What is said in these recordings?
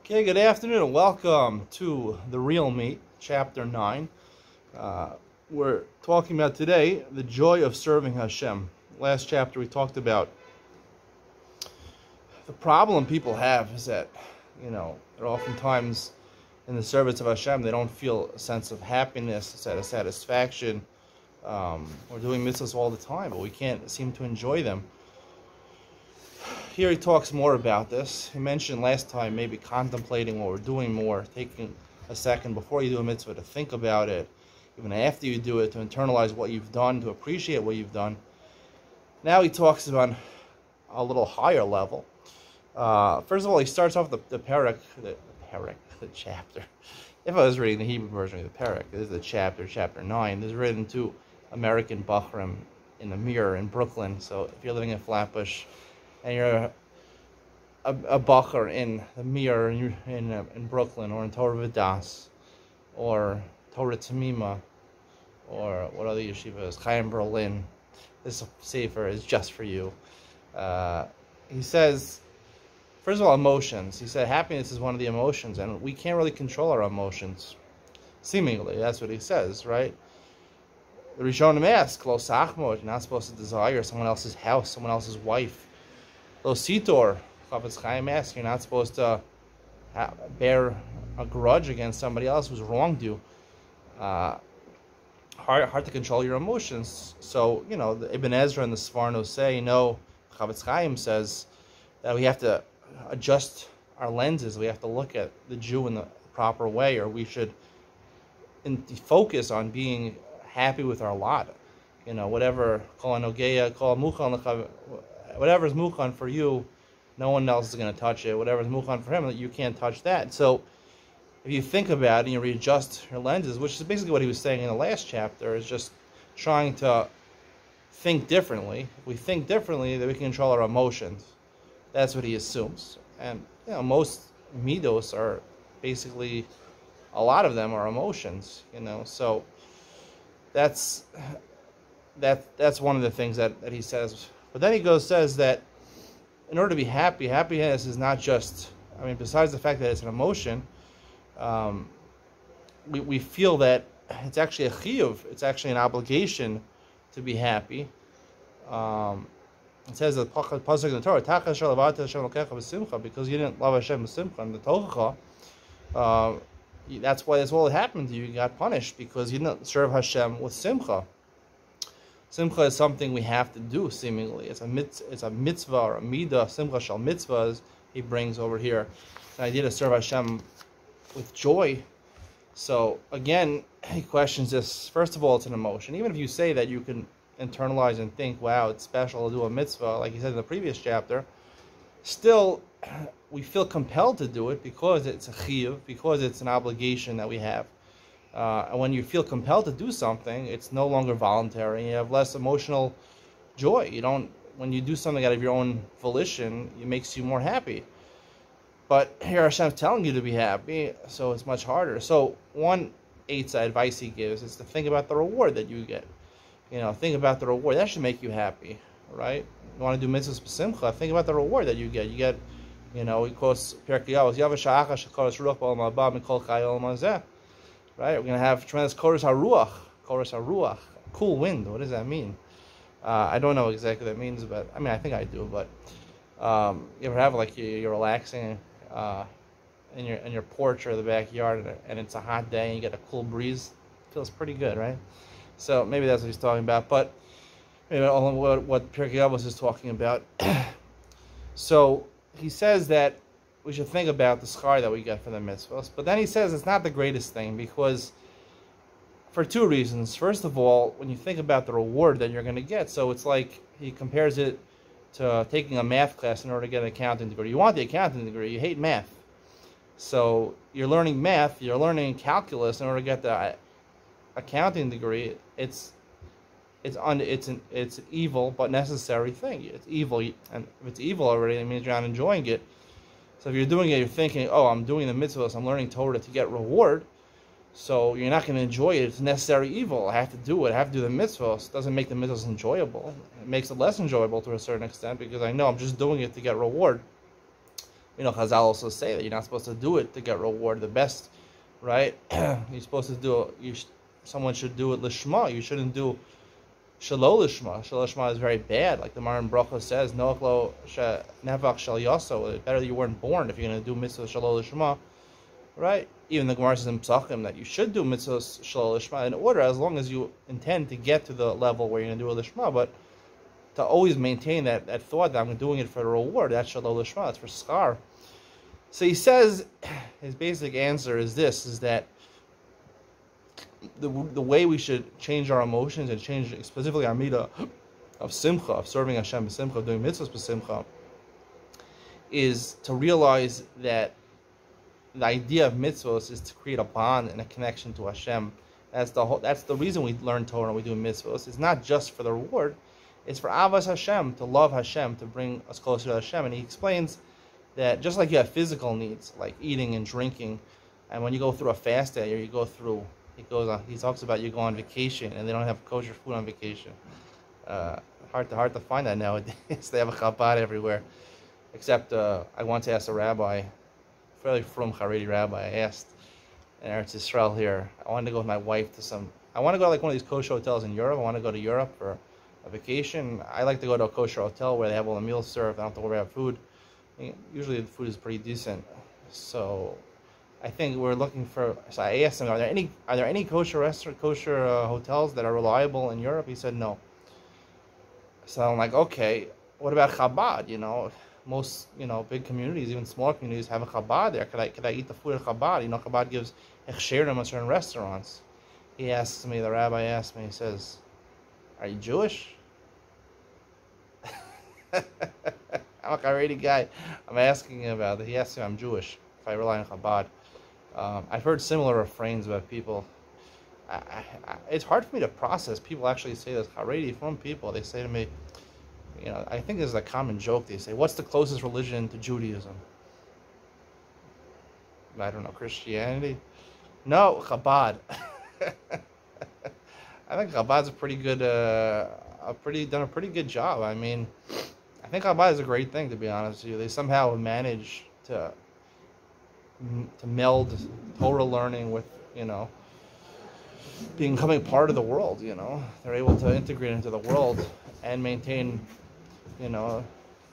Okay, good afternoon and welcome to The Real Me, Chapter 9. We're talking about today the joy of serving Hashem. Last chapter we talked about the problem people have is that, they're oftentimes in the service of Hashem, they don't feel a sense of happiness, a sense of satisfaction. We're doing mitzvahs all the time, but we can't seem to enjoy them. Here he talks more about this. He mentioned last time maybe contemplating what we're doing more, taking a second before you do a mitzvah to think about it, even after you do it, to internalize what you've done, to appreciate what you've done. Now he talks about a little higher level. First of all, he starts off the chapter. If I was reading the Hebrew version of the parak, this is the chapter 9. This is written to American Bachrim in the Mirror in Brooklyn. So if you're living in Flatbush, and you're a bacher in the Mirror in Brooklyn, or in Torah Vidas, or Torah Tamima, or what other yeshivas, Chaim Berlin, this sefer is just for you. He says, first of all, emotions. He said happiness is one of the emotions, and we can't really control our emotions. Seemingly, that's what he says, right? The Rishonim ask, Lo sachmo, you're not supposed to desire someone else's house, someone else's wife. Lo sitor, Chafetz Chaim asks, you're not supposed to bear a grudge against somebody else who's wronged you. Hard to control your emotions. So, the Ibn Ezra and the Sforno say, no, Chafetz Chaim says that we have to adjust our lenses. We have to look at the Jew in the proper way, or we should focus on being happy with our lot. Whatever, whatever is mukhan for you, no one else is going to touch it. Whatever is mukhan for him, you can't touch that. So if you think about it and you readjust your lenses, which is basically what he was saying in the last chapter, is just trying to think differently. If we think differently, then we can control our emotions. That's what he assumes. And most midos are basically, a lot of them are emotions. So that's one of the things that he says. But then he says that in order to be happy, happiness is not just, besides the fact that it's an emotion, we feel that it's actually a chiyuv, it's actually an obligation to be happy. It says that pasuk in the Torah, because you didn't love Hashem b'simcha and the tochacha, that's all that happened to you. You got punished because you didn't serve Hashem with simcha. Simcha is something we have to do, seemingly. It's a mitzvah or a midah. Simcha shal mitzvahs he brings over here. The idea to serve Hashem with joy. So, again, he questions this. First of all, it's an emotion. Even if you say that you can internalize and think, wow, it's special to do a mitzvah, like he said in the previous chapter, still, we feel compelled to do it because it's a chiyuv, because it's an obligation that we have. And when you feel compelled to do something, it's no longer voluntary. You have less emotional joy. When you do something out of your own volition, it makes you more happy. But here Hashem's telling you to be happy, so it's much harder. So one advice he gives is to think about the reward that you get. Think about the reward. That should make you happy, right? You want to do mitzvahs b'simcha, think about the reward that you get. You get, he quotes Pirkei Avos, Yava sha'acha shekoros ruach ba'olam haba mikol chai olam hazeh. Right? We're going to have tremendous koros haruach, cool wind. What does that mean? I don't know exactly what that means, but I think I do. But you ever have you're relaxing in your porch or the backyard, and it's a hot day and you get a cool breeze? It feels pretty good, right? So maybe that's what he's talking about. But maybe what Pirkei Avos is talking about. So he says that we should think about the schar that we get for the mitzvahs. But then he says it's not the greatest thing, because for two reasons. First of all, when you think about the reward that you're going to get, so it's like he compares it to taking a math class in order to get an accounting degree. You want the accounting degree, you hate math. So you're learning math, you're learning calculus in order to get the accounting degree. It's an evil but necessary thing. It's evil, and if it's evil already, it means you're not enjoying it. So if you're doing it, you're thinking, oh, I'm doing the mitzvahs, I'm learning Torah to get reward. So you're not going to enjoy it. It's necessary evil. I have to do it. I have to do the mitzvahs. It doesn't make the mitzvahs enjoyable. It makes it less enjoyable to a certain extent, because I know I'm just doing it to get reward. Chazal also say that you're not supposed to do it to get reward. The best, right? You're supposed to do it. Someone should do it lishma. You shouldn't do shalol lishma. Shalol lishma is very bad. Like the Maran Bracha says, noach lo nevach shal yaso. It's better that you weren't born if you're going to do mitzvah shalol lishma, right? Even the Gemara says in Pesachim that you should do mitzvah shalol lishma in order, as long as you intend to get to the level where you're going to do a lishma. But to always maintain that thought that I'm doing it for the reward, that's shalol lishma. That's for schar. So he says his basic answer is this: is that the way we should change our emotions and change specifically our midah of simcha, of serving Hashem b'simcha, of doing mitzvahs b'simcha, is to realize that the idea of mitzvahs is to create a bond and a connection to Hashem. That's the reason we learn Torah and we do mitzvahs. It's not just for the reward; it's for avas Hashem, to love Hashem, to bring us closer to Hashem. And he explains that just like you have physical needs, like eating and drinking, and when you go through a fast day or you go through, he talks about you go on vacation and they don't have kosher food on vacation. Hard to find that nowadays. They have a Chabad everywhere. Except I once asked a rabbi, fairly frum Haredi rabbi, I asked in Eretz Yisrael here, I wanted to go with my wife I want to go to like one of these kosher hotels in Europe. I want to go to Europe for a vacation. I like to go to a kosher hotel where they have all the meals served. I don't have to worry about food. Usually the food is pretty decent. So I think we're looking for. So I asked him, are there any kosher hotels that are reliable in Europe? He said no. So I'm like, okay, what about Chabad? Most big communities, even small communities, have a Chabad there. Could I eat the food at Chabad? Chabad gives hechsherim at certain restaurants. The rabbi asked me, he says, "Are you Jewish?" I'm a Haredi guy. I'm asking him about it. He asked me if I'm Jewish, if I rely on Chabad. I've heard similar refrains about people. It's hard for me to process. People actually say this. Haredi from people, they say to me, I think there's a common joke. They say, what's the closest religion to Judaism? I don't know, Christianity? No, Chabad. I think Chabad's a pretty good, done a pretty good job. I mean, I think Chabad is a great thing, to be honest with you. They somehow manage to meld Torah learning with, becoming part of the world, They're able to integrate into the world and maintain, the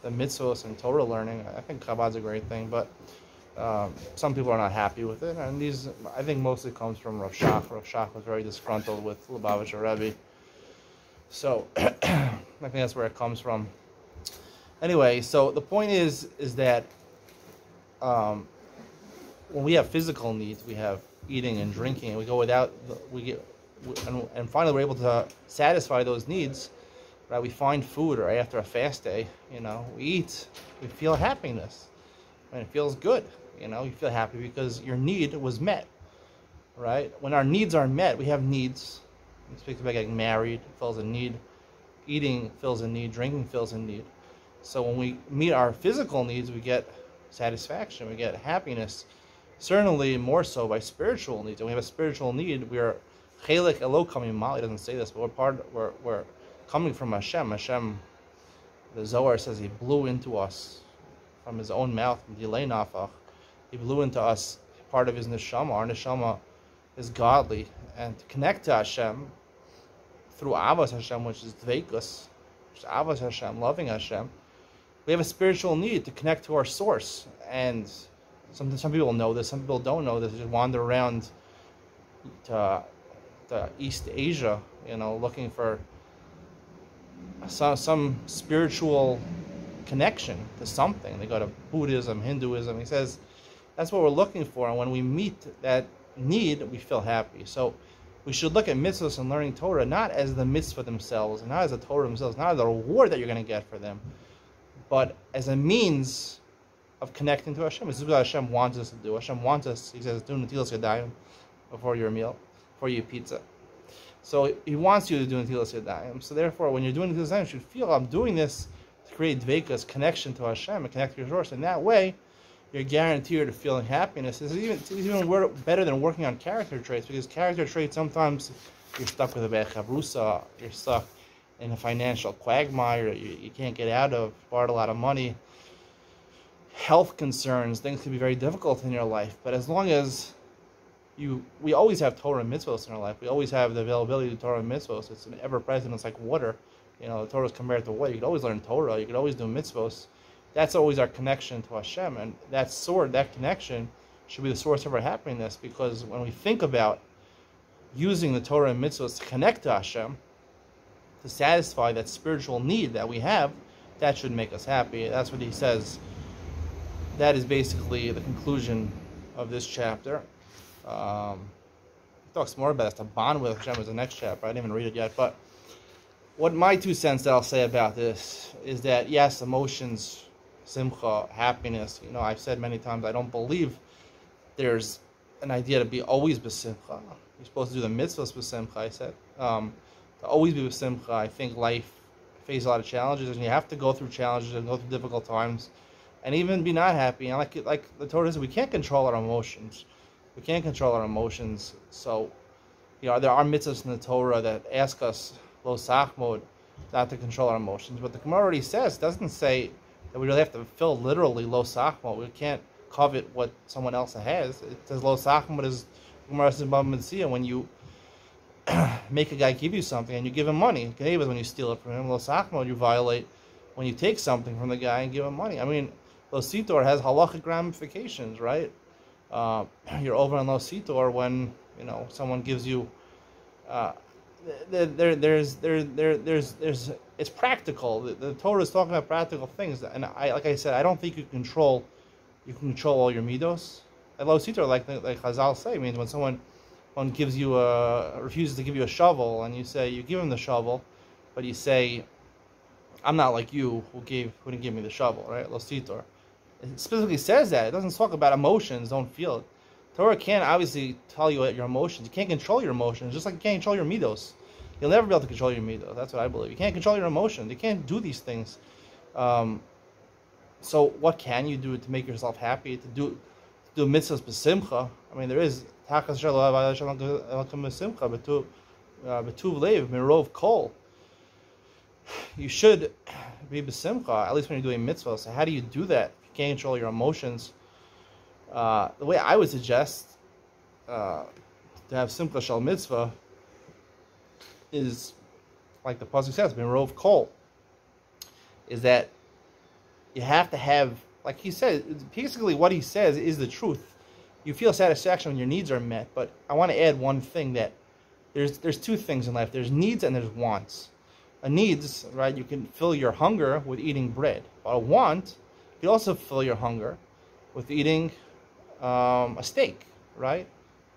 mitzvahs and Torah learning. I think Chabad's a great thing, but some people are not happy with it. And these, I think, mostly comes from Rav Shach. Rav Shach was very disgruntled with Lubavitcher Rebbe. So I think that's where it comes from. Anyway, so the point is that when we have physical needs, we have eating and drinking, and we go without, and finally we're able to satisfy those needs, right? We find food, or after a fast day, we eat, we feel happiness, and it feels good, you feel happy because your need was met, right? When our needs are met, we have needs. We speak about getting married, fills a need, eating fills a need, drinking fills a need. So when we meet our physical needs, we get satisfaction, we get happiness. Certainly more so by spiritual needs. When we have a spiritual need, we are chelik elokam yimal. He doesn't say this, but we're coming from Hashem. Hashem, the Zohar says, He blew into us from His own mouth. He blew into us part of His neshama. Our neshama is godly, and to connect to Hashem through avos Hashem, which is dveikus, which is avos Hashem, loving Hashem. We have a spiritual need to connect to our source, and some people know this, some people don't know this. They just wander around to East Asia, looking for some spiritual connection to something. They go to Buddhism, Hinduism. He says that's what we're looking for, and when we meet that need, we feel happy. So we should look at mitzvahs and learning Torah not as the mitzvah themselves, and not as the Torah themselves, not as the reward that you're going to get for them, but as a means of connecting to Hashem. This is what Hashem wants us to do. Hashem wants us, He says, do netilas yadayim before your meal, before you eat pizza. So He wants you to do netilas yadayim. So therefore, when you're doing netilas yadayim, you should feel, I'm doing this to create dveikas, connection to Hashem, and connect to your source. And that way, you're guaranteed of feeling happiness. It's even better than working on character traits, because character traits, sometimes you're stuck with a bad chavrusa, you're stuck in a financial quagmire you can't get out of, borrowed a lot of money. health concerns, things can be very difficult in your life. But as long as we always have Torah and mitzvos in our life. We always have the availability of Torah and mitzvos. It's an ever-present. It's like water. You know, the Torah is compared to water. You could always learn Torah. You could always do mitzvos. That's always our connection to Hashem. And that connection should be the source of our happiness, because when we think about using the Torah and mitzvos to connect to Hashem, to satisfy that spiritual need that we have, that should make us happy. That's what he says. That is basically the conclusion of this chapter. He talks more about it. The bond with Hashem is the next chapter. I didn't even read it yet. But what my 2 cents that I'll say about this is that, yes, emotions, simcha, happiness, you know, I've said many times, I don't believe there's an idea to be always b'simcha. You're supposed to do the mitzvahs b'simcha, I said. To always be b'simcha. I think life faces a lot of challenges, and you have to go through challenges and go through difficult times, and even be not happy. And like the Torah says, we can't control our emotions. We can't control our emotions. So, you know, there are mitzvahs in the Torah that ask us, lo sachmod, not to control our emotions. But the Gemara already says, doesn't say that we really have to fulfill literally lo sachmod. We can't covet what someone else has. It says lo sachmod is, Gemara says, when you make a guy give you something and you give him money. When you steal it from him. Lo sachmod, you violate when you take something from the guy and give him money. I mean, lo sitor has halachic ramifications, right? You're over on lo sitor when, you know, someone gives you. There's it's practical. The Torah is talking about practical things, and like I said, I don't think you can control all your midos. And lo sitor, like Chazal say, means when someone gives you refuses to give you a shovel, and you give him the shovel, but you say, I'm not like you who didn't give me the shovel, right? Lo sitor. It specifically says that. It doesn't talk about emotions, don't feel it. Torah can't obviously tell you your emotions. You can't control your emotions, just like you can't control your midos. You'll never be able to control your midos. That's what I believe. You can't control your emotions. You can't do these things. So what can you do to make yourself happy? To do mitzvahs b'simcha. I mean, there is takas b'simcha b'tuv leiv mirov kol. You should be b'simcha, at least when you're doing mitzvahs. So how do you do that? If you can't control your emotions. The way I would suggest to have simcha shal mitzvah is, like the pasuk says, mirov kol, is that you have to have, like he said, basically what he says is the truth. You feel satisfaction when your needs are met, but I want to add one thing, that there's 2 things in life. There's needs and there's wants. A needs, right, you can fill your hunger with eating bread. But a want, you also fill your hunger with eating a steak, right?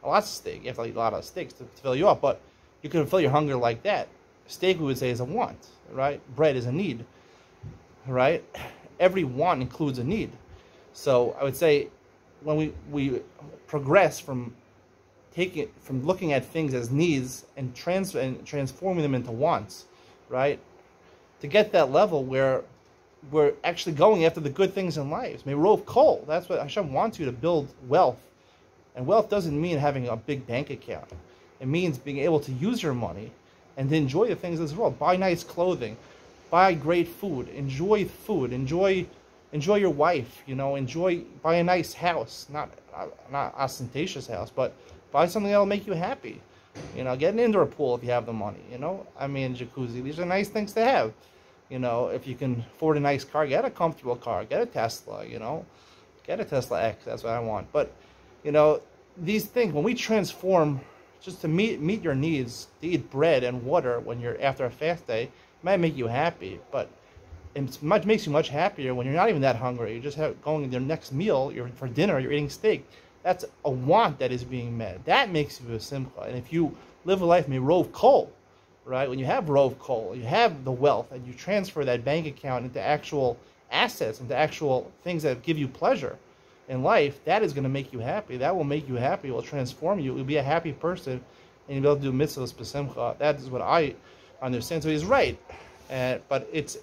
Lots of steak. You have to eat a lot of steaks to fill you up, but you can fill your hunger like that. Steak, we would say, is a want, right? Bread is a need, right? Every want includes a need. So I would say when we progress from looking at things as needs and transforming them into wants, right? To get that level where we're actually going after the good things in life. Mirov kol. That's what Hashem wants you to build wealth. And wealth doesn't mean having a big bank account. It means being able to use your money and to enjoy the things of this world. Buy nice clothing, buy great food, enjoy your wife, you know, buy a nice house, not ostentatious house, but buy something that'll make you happy. You know, get an indoor pool if you have the money, you know. I mean, jacuzzi, these are nice things to have. You know, if you can afford a nice car, get a comfortable car, get a Tesla, you know. Get a Tesla X, that's what I want. But, you know, these things, when we transform just to meet your needs, to eat bread and water when you're after a fast day, it might make you happy, but it makes you much happier when you're not even that hungry. You're just going to your next meal, for dinner, you're eating steak. That's a want that is being met. That makes you a simcha. And if you live a life mirov kol, right? When you have rov kol, you have the wealth, and you transfer that bank account into actual assets, into actual things that give you pleasure in life, that is going to make you happy. That will make you happy. It will transform you. You'll be a happy person, and you'll be able to do mitzvahs b'simcha. That is what I understand. So he's right, but it's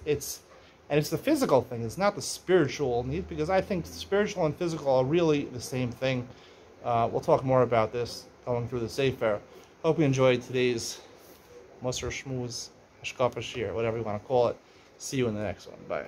the physical thing. It's not the spiritual need, because I think spiritual and physical are really the same thing. We'll talk more about this going through the Sefer. Hope you enjoyed today's Musar Shmuz Hashkafa Shir, whatever you want to call it. See you in the next one. Bye.